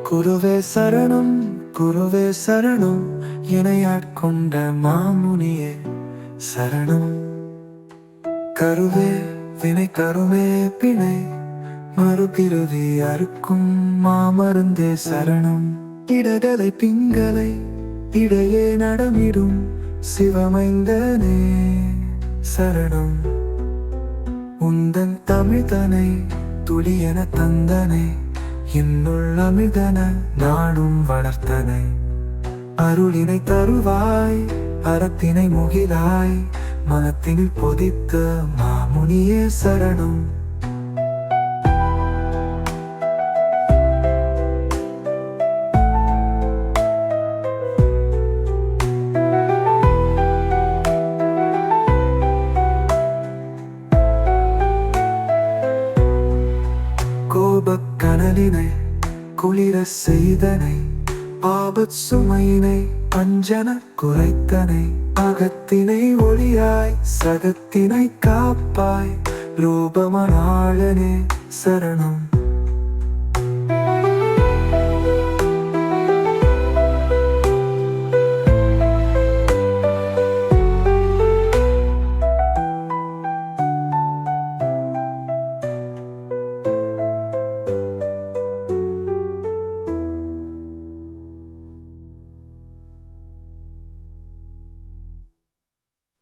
குருவே சரணம், குருவே சரணம், என்னை ஆட்கொண்ட மாமுனியே சரணம். கருவே வினை கருவே பிணை மறுபிறவி அறுக்கும் மாமருந்தே சரணம். இடகலை பிங்களை இடையே நடமிடும் சிவமைந்தனே சரணம். உந்தன் தமிழ்தனை துளியென தந்தனை, என்னுள் அமிழ்தன நாடும் வளர்த்தனை. அருளினை தருவாய், அறத்தினை முகிலாய், மனத்தினில் பொதித்த மாமுனியே சரணம். கோபக் கனலினை குளிர செய்தனை, ஆபத் சுமையினை அஞ்சன குறைத்தனை. அகத்தினை ஒளியாய் சகத்தினை காப்பாய், ரூபமனாளனே சரணம்.